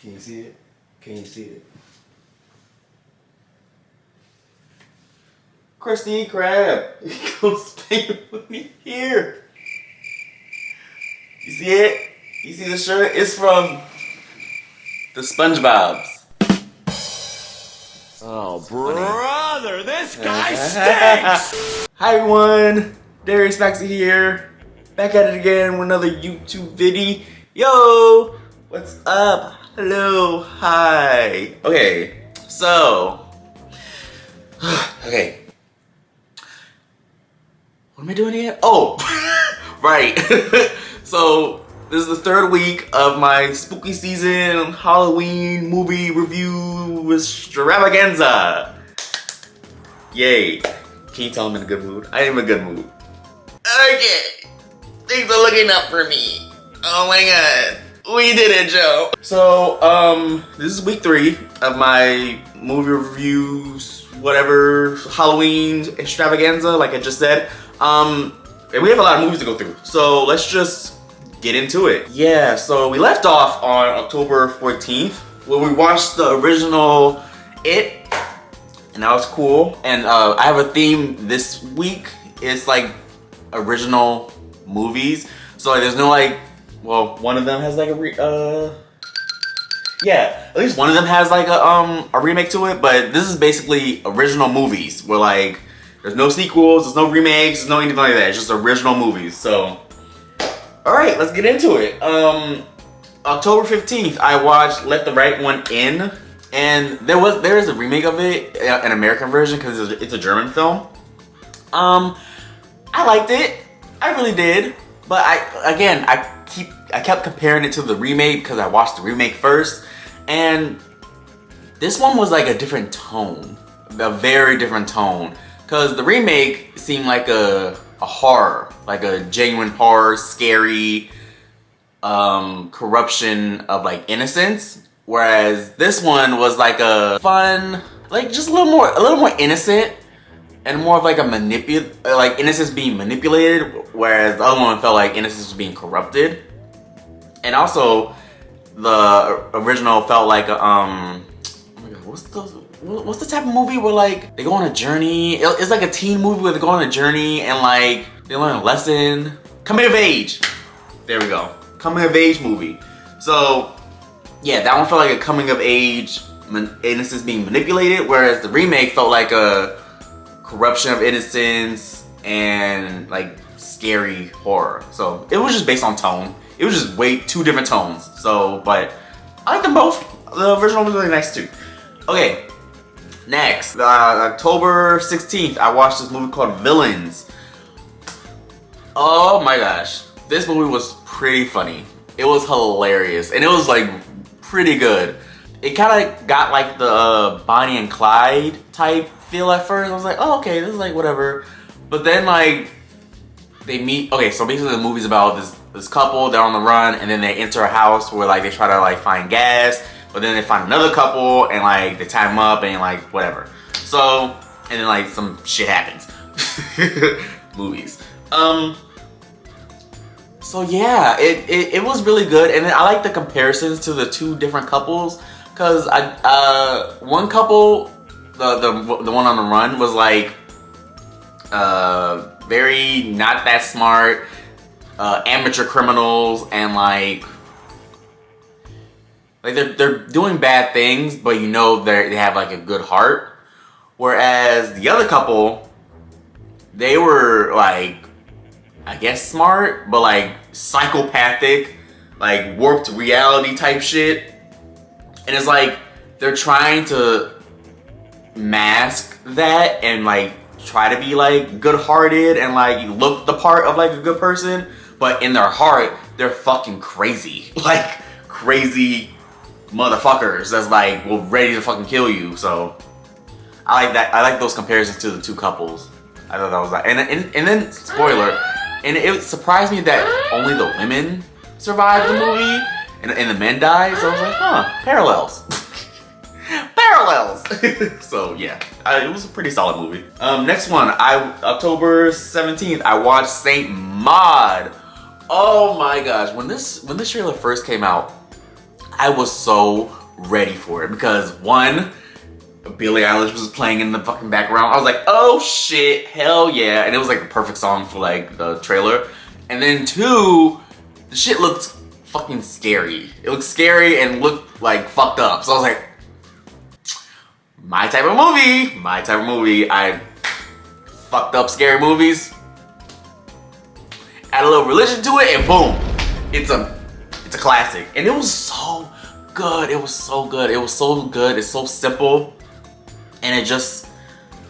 Can you see it? Can you see it? Krusty Krab. He goes stay with me here. You see it? You see the shirt? It's from the SpongeBob's. Oh, brother, this guy stinks! Hi everyone, Darius Maxey here. Back at it again with another YouTube video. Yo, what's up? Hello, hi. Okay, so, okay. What am I doing here? Oh, right. So, this is the third week of my spooky season Halloween movie review extravaganza. Yay. Can you tell I'm in a good mood? I am in a good mood. Okay. Things are looking up for me. Oh my god. We did it, Joe. So, this is week 3 of my movie reviews, whatever, Halloween extravaganza, like I just said. And we have a lot of movies to go through. So, let's just get into it. Yeah, so we left off on October 14th where we watched the original It, and that was cool. And I have a theme this week. It's like original movies. So like, there's no like, well, one of them has like yeah, at least one of them has like a remake to it. But this is basically original movies where like there's no sequels, there's no remakes, there's no anything like that. It's just original movies. So. Alright, let's get into it. October 15th, I watched Let the Right One In. And there is a remake of it, an American version, because it's a German film. I liked it. I really did. But I kept comparing it to the remake because I watched the remake first. And this one was like a different tone. A very different tone. Because the remake seemed like a horror, like a genuine horror, scary corruption of like innocence, whereas this one was like a fun, like just a little more innocent and more of like a like innocence being manipulated, whereas the other one felt like innocence was being corrupted. And also the original felt like a oh my god, what's the type of movie where like they go on a journey? It's like a teen movie where they go on a journey and like they learn a lesson. Coming of age. There we go. Coming of age movie. So yeah, that one felt like a coming of age, innocence being manipulated, whereas the remake felt like a corruption of innocence and like scary horror. So it was just based on tone. It was just way two different tones. So, but I like them both. The original was really nice too. Okay. Next, October 16th, I watched this movie called Villains. Oh my gosh. This movie was pretty funny. It was hilarious. And it was like pretty good. It kind of got like the Bonnie and Clyde type feel at first. I was like, oh, okay, this is like whatever. But then like, they meet, okay, so basically the movie's about this couple, they're on the run, and then they enter a house where like they try to like find gas. But then they find another couple and like they tie them up and like whatever. So, and then like some shit happens. Movies. So yeah, it was really good, and I like the comparisons to the two different couples, cause one couple, the one on the run was like very not that smart, amateur criminals, and like they're doing bad things, but you know they have like a good heart. Whereas the other couple, they were like, I guess smart, but like psychopathic, like warped reality type shit. And it's like they're trying to mask that and like try to be like good-hearted and like look the part of like a good person, but in their heart, they're fucking crazy. Like crazy motherfuckers that's like, well, ready to fucking kill you. So I like that. I like those comparisons to the two couples. I thought that was like, and then spoiler, and it surprised me that only the women survived the movie and the men died. So I was like, huh, parallels. Parallels. So yeah, it was a pretty solid movie. Next one, October 17th, I watched Saint Maud. Oh my gosh, when this trailer first came out, I was so ready for it because one, Billie Eilish was playing in the fucking background. I was like, oh shit, hell yeah. And it was like the perfect song for like the trailer. And then two, the shit looked fucking scary. It looked scary and looked like fucked up. So I was like, my type of movie. I fucked up scary movies. Add a little religion to it and boom. It's a classic. And it was so good. It was so good. It was so good. It's so simple. And it just,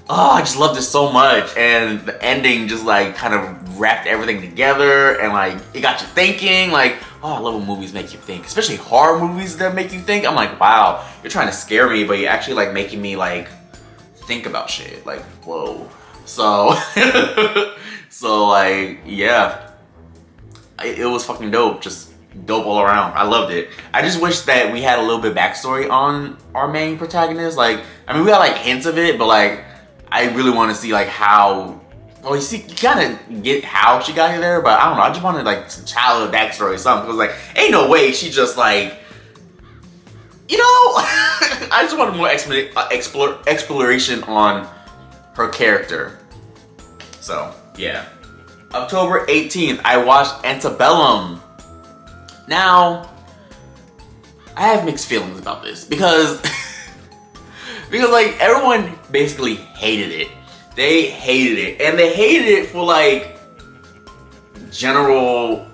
I just loved it so much. And the ending just like kind of wrapped everything together and like it got you thinking. Like, oh, I love when movies make you think, especially horror movies that make you think. I'm like, wow, you're trying to scare me, but you're actually like making me like think about shit. Like, whoa. So, so like, yeah, it was fucking dope. Just dope all around. I loved it. I just wish that we had a little bit backstory on our main protagonist. Like, I mean, we got like hints of it, but like, I really want to see like how. Well, you see, you kind of get how she got there, but I don't know. I just wanted like some childhood backstory or something. Because like, ain't no way she just like, you know. I just wanted more exploration on her character. So yeah. October 18th, I watched Antebellum. Now, I have mixed feelings about this because because like everyone basically hated it. They hated it, and they hated it for like general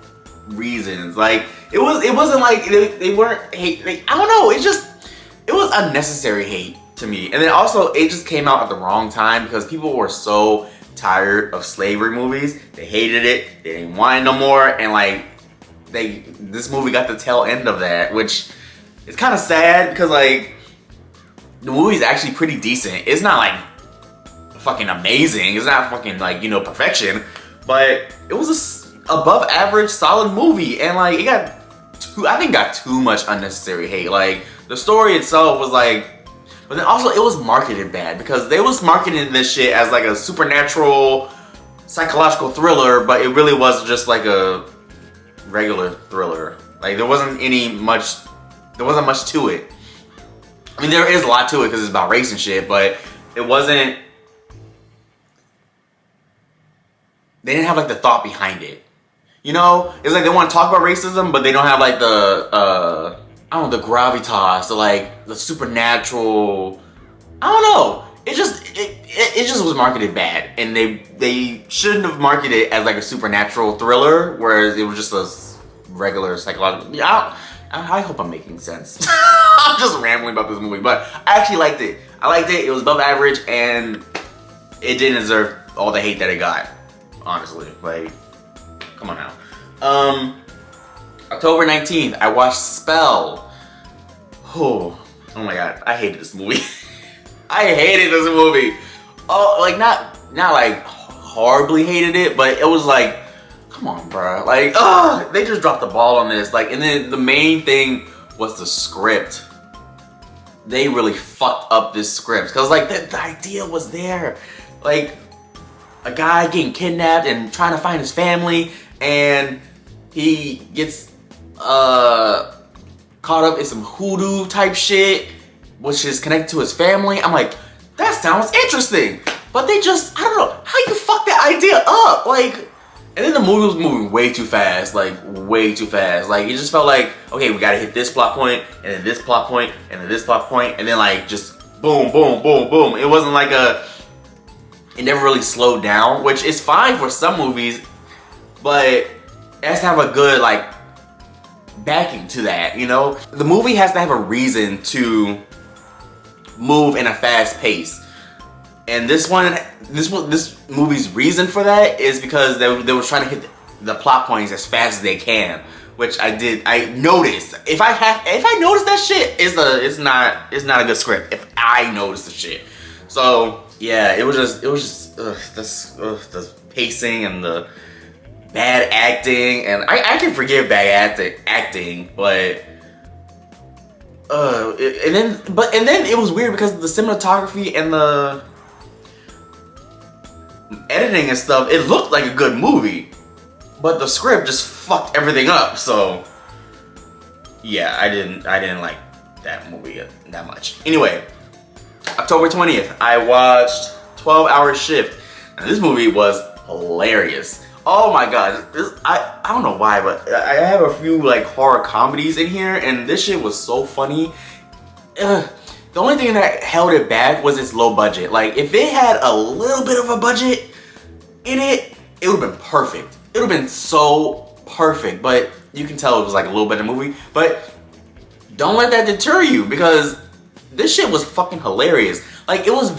reasons. Like it wasn't like they weren't hate. Like, I don't know. It was unnecessary hate to me. And then also it just came out at the wrong time because people were so tired of slavery movies. They hated it. They didn't want it no more, and like. This movie got the tail end of that, which is kind of sad because like the movie's actually pretty decent. It's not like fucking amazing. It's not fucking like, you know, perfection, but it was a above average solid movie, and like it got too much unnecessary hate. Like the story itself was like, but then also it was marketed bad because they was marketing this shit as like a supernatural psychological thriller, but it really was just like a regular thriller. Like there wasn't much to it. I mean, there is a lot to it because it's about race and shit, but it wasn't. They didn't have like the thought behind it. You know, it's like they want to talk about racism, but they don't have like the I don't know, the gravitas, or like the supernatural. I don't know. It just was marketed bad, and they shouldn't have marketed it as like a supernatural thriller, whereas it was just a regular psychological. I hope I'm making sense. I'm just rambling about this movie, but I actually liked it. I liked it. It was above average, and it didn't deserve all the hate that it got. Honestly, like, come on now. October 19th, I watched Spell. Oh my god, I hated this movie. I hated this movie. Oh, like not like horribly hated it, but it was like, come on, bro. Like, they just dropped the ball on this. Like, and then the main thing was the script. They really fucked up this script because like the idea was there, like a guy getting kidnapped and trying to find his family, and he gets caught up in some hoodoo type shit, which is connected to his family. I'm like, that sounds interesting. But they just, I don't know, how you fuck that idea up? Like, and then the movie was moving way too fast, like way too fast. Like it just felt like, okay, we gotta hit this plot point, and then this plot point, and then this plot point, and then like just boom, boom, boom, boom. It wasn't like it never really slowed down, which is fine for some movies, but it has to have a good like backing to that, you know? The movie has to have a reason to move in a fast pace. And this movie's reason for that is because they were trying to hit the plot points as fast as they can, which I did. I noticed. If I noticed that shit, it's not a good script. If I noticed the shit, so yeah, it was just the pacing and the bad acting, and I can forgive bad acting, but. And then it was weird because the cinematography and the editing and stuff, it looked like a good movie, but the script just fucked everything up. So yeah, I didn't like that movie that much. Anyway, October 20th, I watched 12 Hour Shift. Now this movie was hilarious. Oh my god, I don't know why, but I have a few like horror comedies in here, and this shit was so funny. The only thing that held it back was its low budget. Like, if it had a little bit of a budget in it, it would have been perfect. It would have been so perfect, but you can tell it was like a little budget movie. But don't let that deter you, because this shit was fucking hilarious. Like, it was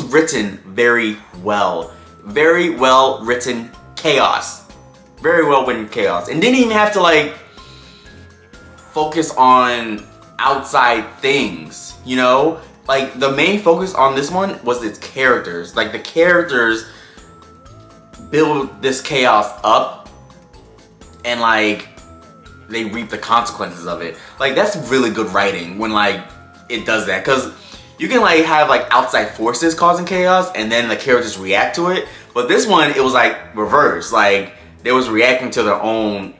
written very well. Very well written chaos. Very well written chaos. And didn't even have to like focus on outside things, you know? Like, the main focus on this one was its characters. Like, the characters build this chaos up, and like they reap the consequences of it. Like, that's really good writing when like it does that, because you can like have like outside forces causing chaos and then the characters react to it, but this one, it was like reverse. Like, they was reacting to their own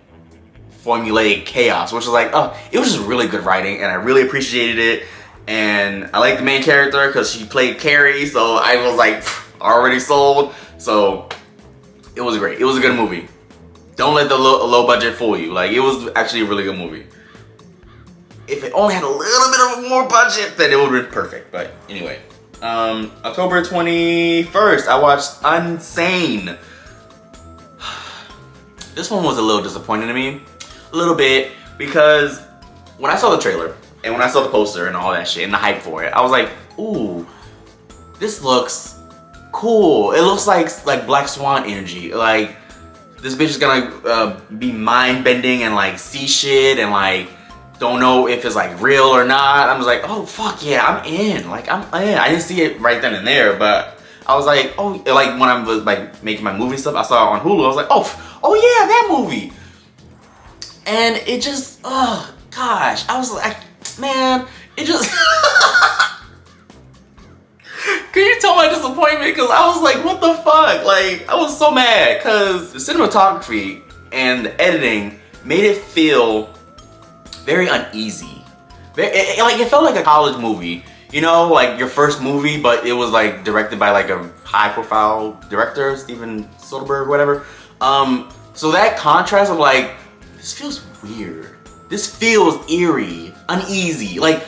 formulaic chaos, which was like, oh, it was just really good writing, and I really appreciated it. And I like the main character because she played Carrie, so I was like already sold. So it was great. It was a good movie. Don't let the low budget fool you. Like, it was actually a really good movie. If it only had a little bit of a more budget, then it would have been perfect. But anyway, October 21st, I watched Unsane. This one was a little disappointing to me. A little bit, because when I saw the trailer and when I saw the poster and all that shit and the hype for it, I was like, ooh, this looks cool. It looks like Black Swan energy. Like, this bitch is gonna be mind bending and like see shit and like don't know if it's like real or not. I was like, oh fuck yeah, I'm in. Like, I'm in. I didn't see it right then and there, but I was like, oh, like when I was like making my movie stuff, I saw it on Hulu. I was like, oh yeah, that movie. And it just, oh gosh, I was like, man, it just. Can you tell my disappointment? Because I was like, what the fuck? Like, I was so mad because the cinematography and the editing made it feel very uneasy. It felt like a college movie. You know, like your first movie, but it was like directed by like a high-profile director, Steven Soderbergh, whatever. So that contrast of like, this feels weird. This feels eerie, uneasy. Like,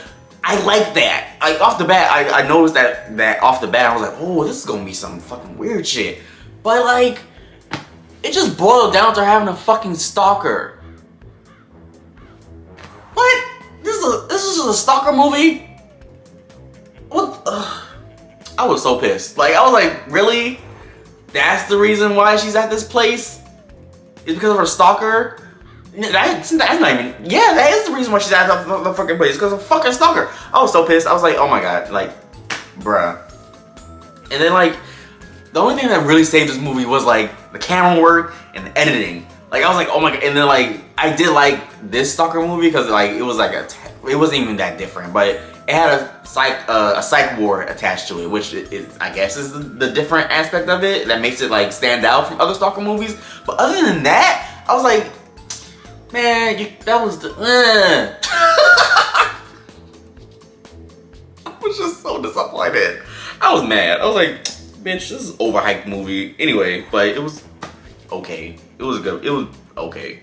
I like that. Like, off the bat, I noticed that off the bat, I was like, oh, this is gonna be some fucking weird shit. But like, it just boiled down to having a fucking stalker. What? This is just a stalker movie? What? I was so pissed. Like, I was like, really? That's the reason why she's at this place? It's because of her stalker? That's not even, yeah, that is the reason why she's at the fucking place, because of a fucking stalker. I was so pissed. I was like, oh my god, like, bruh. And then like, the only thing that really saved this movie was like the camera work and the editing. Like, I was like, oh my god. And then like, I did like this stalker movie because like it was like it wasn't even that different, but it had a psych ward attached to it, which is, I guess, is the different aspect of it that makes it like stand out from other stalker movies. But other than that, I was like, man, that was the. I was just so disappointed. I was mad. I was like, bitch, this is overhyped movie. Anyway, but it was okay. It was good. It was okay.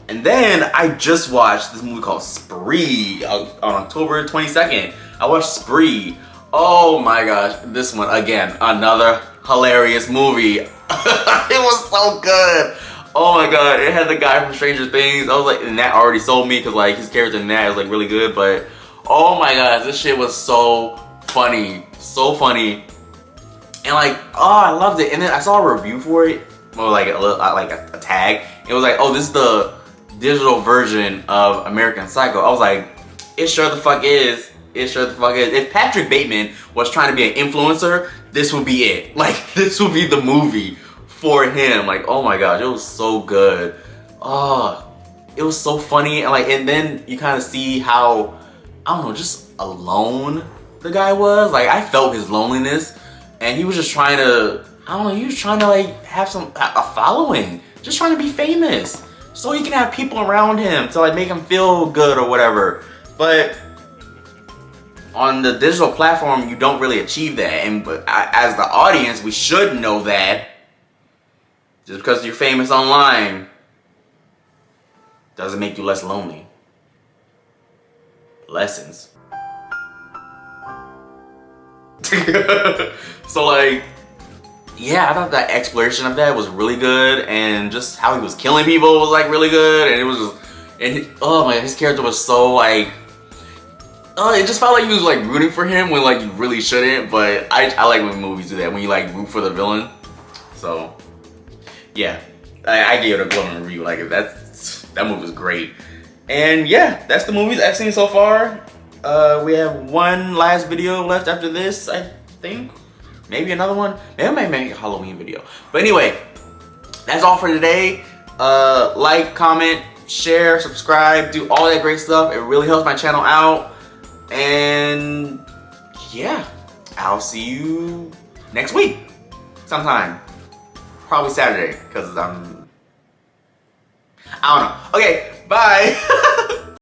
And then I just watched this movie called Spree on October 22nd. I watched Spree. Oh my gosh, this one again, another hilarious movie. It was so good. Oh my god, it had the guy from Stranger Things. I was like, and that already sold me because like his character in that is like really good. But oh my gosh, this shit was so funny, and like, oh, I loved it. And then I saw a review for it, or like a tag. It was like, oh, this is the digital version of American Psycho. I was like, it sure the fuck is. It sure the fuck is. If Patrick Bateman was trying to be an influencer, this would be it. Like, this would be the movie for him. Like, oh my gosh, it was so good. Oh, it was so funny. And like, and then you kind of see how, I don't know, just alone the guy was. Like, I felt his loneliness, and he was just trying to, I don't know, he was trying to like have a following, just trying to be famous so he can have people around him to like make him feel good or whatever. But on the digital platform, you don't really achieve that. And as the audience, we should know that just because you're famous online doesn't make you less lonely. Lessons. So like, yeah, I thought that exploration of that was really good, and just how he was killing people was like really good, and it was just, and oh my, his character was so like, it just felt like you was like rooting for him when like you really shouldn't. But I like when movies do that, when you like root for the villain. So yeah, I gave it a glowing review. Like that movie was great. And yeah, that's the movies I've seen so far. We have one last video left after this, I think. Maybe another one. Maybe I might make a Halloween video. But anyway, that's all for today. Like, comment, share, subscribe, do all that great stuff. It really helps my channel out. And yeah, I'll see you next week sometime. Probably Saturday, because I don't know. Okay, bye.